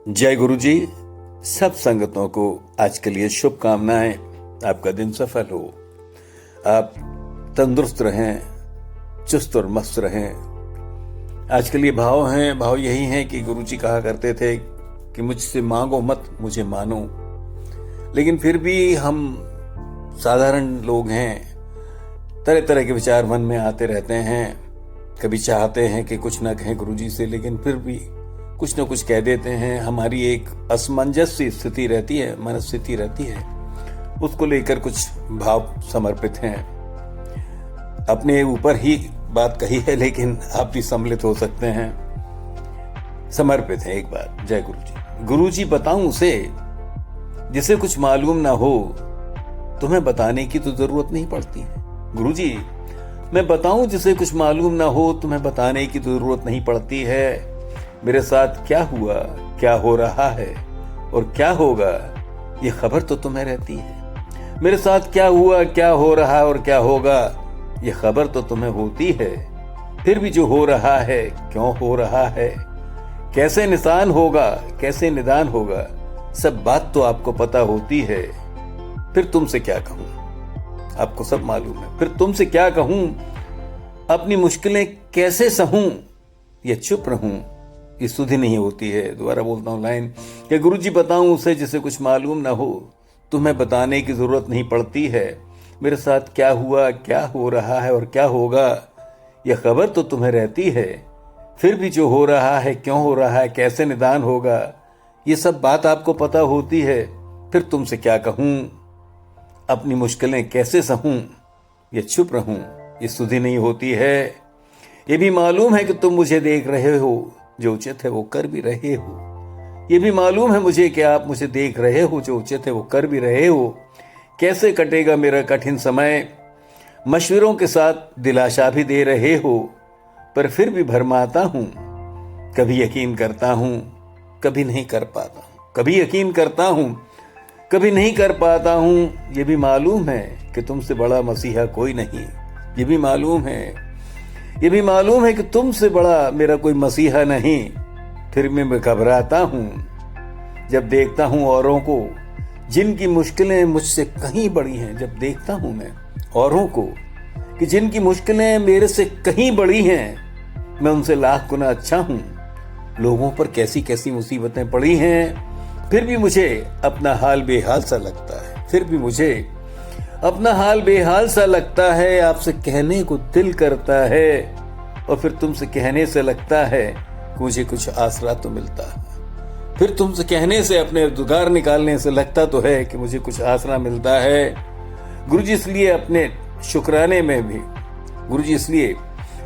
जय गुरु जी। सब संगतों को आज के लिए शुभकामनाएं। आपका दिन सफल हो, आप तंदुरुस्त रहें, चुस्त और मस्त रहें। आज के लिए भाव यही हैं कि गुरु जी कहा करते थे कि मुझसे मांगो मत, मुझे मानो। लेकिन फिर भी हम साधारण लोग हैं, तरह तरह के विचार मन में आते रहते हैं। कभी चाहते हैं कि कुछ ना कहें गुरु जी से, लेकिन फिर भी कुछ न कुछ कह देते हैं। हमारी एक असमंजस स्थिति रहती है, मनस्थिति रहती है, उसको लेकर कुछ भाव समर्पित हैं। अपने ऊपर ही बात कही है, लेकिन आप भी सम्मिलित हो सकते हैं। समर्पित है एक बात। जय गुरु जी। गुरु जी बताऊं उसे जिसे कुछ मालूम ना हो, तुम्हें बताने की तो जरूरत नहीं पड़ती है। गुरु जी मैं बताऊं जिसे कुछ मालूम ना हो, तुम्हें बताने की तो जरूरत नहीं पड़ती है। मेरे साथ क्या हुआ, क्या हो रहा है और क्या होगा, ये खबर तो तुम्हें रहती है। मेरे साथ क्या हुआ, क्या हो रहा है और क्या होगा, ये खबर तो तुम्हें होती है। फिर भी जो हो रहा है, क्यों हो रहा है, कैसे निशान होगा, कैसे निदान होगा, सब बात तो आपको पता होती है। फिर तुमसे क्या कहूं, आपको सब मालूम है। फिर तुमसे क्या कहूं, अपनी मुश्किलें कैसे सहूं, ये चुप रहूं, ये सुधि नहीं होती है। दोबारा बोलता हूं लाइन कि गुरु जी बताऊं उसे जिसे कुछ मालूम ना हो, तुम्हें बताने की जरूरत नहीं पड़ती है। मेरे साथ क्या हुआ, क्या हो रहा है और क्या होगा, यह खबर तो तुम्हें रहती है। फिर भी जो हो रहा है, क्यों हो रहा है, कैसे निदान होगा, ये सब बात आपको पता होती है। फिर तुमसे क्या कहूं, अपनी मुश्किलें कैसे सहूं, ये चुप रहूं, ये सुधि नहीं होती है। ये भी मालूम है कि तुम मुझे देख रहे हो, जो उचित है वो कर भी रहे हो। ये भी मालूम है मुझे कि आप मुझे देख रहे हो, जो उचित है वो कर भी रहे हो। कैसे कटेगा मेरा कठिन समय, मशवरों के साथ दिलासा भी दे रहे हो, पर फिर भी भरमाता हूं। कभी यकीन करता हूं, कभी नहीं कर पाता हूं। कभी यकीन करता हूं, कभी नहीं कर पाता हूं। ये भी मालूम है कि तुमसे बड़ा मसीहा कोई नहीं। ये भी मालूम है, ये भी मालूम है कि तुमसे बड़ा मेरा कोई मसीहा नहीं। फिर मैं घबराता हूं जब देखता हूं औरों को, जिनकी मुश्किलें मुझसे कहीं बड़ी हैं। जब देखता हूं मैं औरों को कि जिनकी मुश्किलें मेरे से कहीं बड़ी हैं, मैं उनसे लाख गुना अच्छा हूं। लोगों पर कैसी कैसी मुसीबतें पड़ी हैं, फिर भी मुझे अपना हाल बेहाल सा लगता है। फिर भी मुझे अपना हाल बेहाल सा लगता है। आपसे कहने को दिल करता है, और फिर तुमसे कहने से लगता है कि मुझे कुछ आसरा तो मिलता है। फिर तुमसे कहने से, अपने दुगार निकालने से लगता तो है कि मुझे कुछ आसरा मिलता है। गुरुजी इसलिए अपने शुक्राने में भी, गुरुजी इसलिए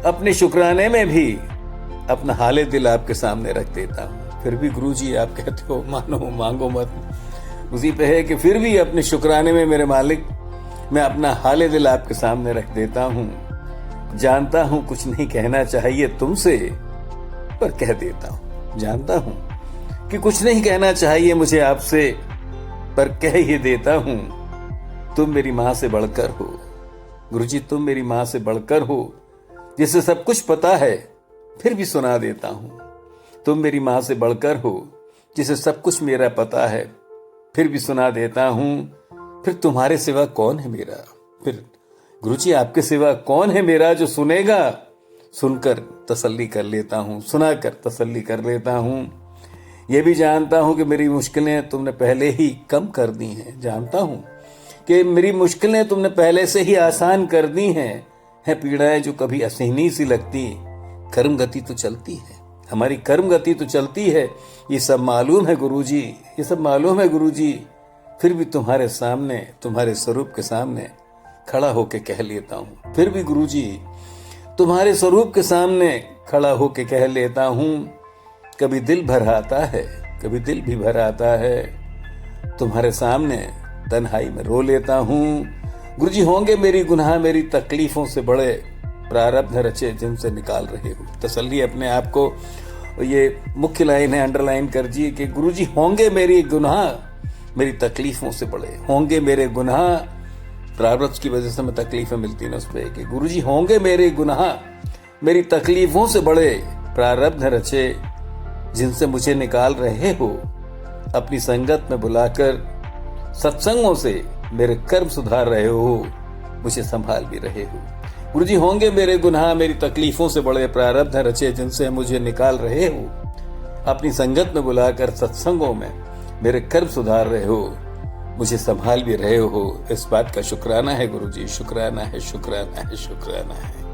अपने शुक्राने में भी अपना हाले दिल आपके सामने रख देता हूँ। फिर भी गुरुजी आप कहते हो मानो मांगो मत, उसी पे है कि फिर भी अपने शुक्राने में मेरे मालिक मैं अपना हाले दिल आपके सामने रख देता हूं। जानता हूं कुछ नहीं कहना चाहिए तुमसे, पर कह देता हूं। जानता हूं कि कुछ नहीं कहना चाहिए मुझे आपसे, पर कह ही देता हूं। तुम मेरी मां से बढ़कर हो गुरुजी, तुम मेरी मां से बढ़कर हो, जिसे सब कुछ पता है फिर भी सुना देता हूं। तुम मेरी मां से बढ़कर हो, जिसे सब कुछ मेरा पता है फिर भी सुना देता हूं। फिर तुम्हारे सिवा कौन है मेरा, फिर गुरुजी आपके सिवा कौन है मेरा, जो सुनेगा। सुनकर तसल्ली कर लेता हूं, सुनाकर तसल्ली कर लेता हूं। यह भी जानता हूं कि मेरी मुश्किलें तुमने पहले ही कम कर दी हैं। जानता हूं कि मेरी मुश्किलें तुमने पहले से ही आसान कर दी हैं। पीड़ाएं जो कभी असहनीय सी लगती, कर्म गति तो चलती है, हमारी कर्म गति तो चलती है। ये सब मालूम है गुरुजी, ये सब मालूम है गुरुजी। फिर भी तुम्हारे सामने, तुम्हारे स्वरूप के सामने खड़ा होके कह लेता हूं। फिर भी गुरुजी तुम्हारे स्वरूप के सामने खड़ा होके कह लेता हूं। कभी दिल भर आता है, कभी दिल भी भर आता है। तुम्हारे सामने तन्हाई में रो लेता हूं। गुरुजी होंगे मेरी गुनाह मेरी तकलीफों से बड़े, प्रारब्ध रचे जिनसे निकाल रहे हो। तसल्ली अपने आप को, ये मुख्य लाइन है, अंडरलाइन कर जी कि गुरुजी होंगे मेरी गुनाह मेरी तकलीफों से बड़े। होंगे मेरे गुनाह, प्रारब्ध की वजह से मैं तकलीफें मिलती ना उस पर, कि गुरुजी होंगे मेरे गुनाह मेरी तकलीफों से बड़े, प्रारब्ध रचे जिनसे मुझे निकाल रहे हो, अपनी संगत में बुलाकर सत्संगों से मेरे कर्म सुधार रहे हो, मुझे संभाल भी रहे हो। गुरु जी, होंगे मेरे गुनाह, मेरी तकलीफों से बड़े प्रारब्ध हैं रचे, जिनसे मुझे निकाल रहे हो, अपनी संगत में बुलाकर सत्संगों में मेरे कर्म सुधार रहे हो, मुझे संभाल भी रहे हो। इस बात का शुक्राना है गुरु जी, शुक्राना है, शुक्राना है, शुक्राना है।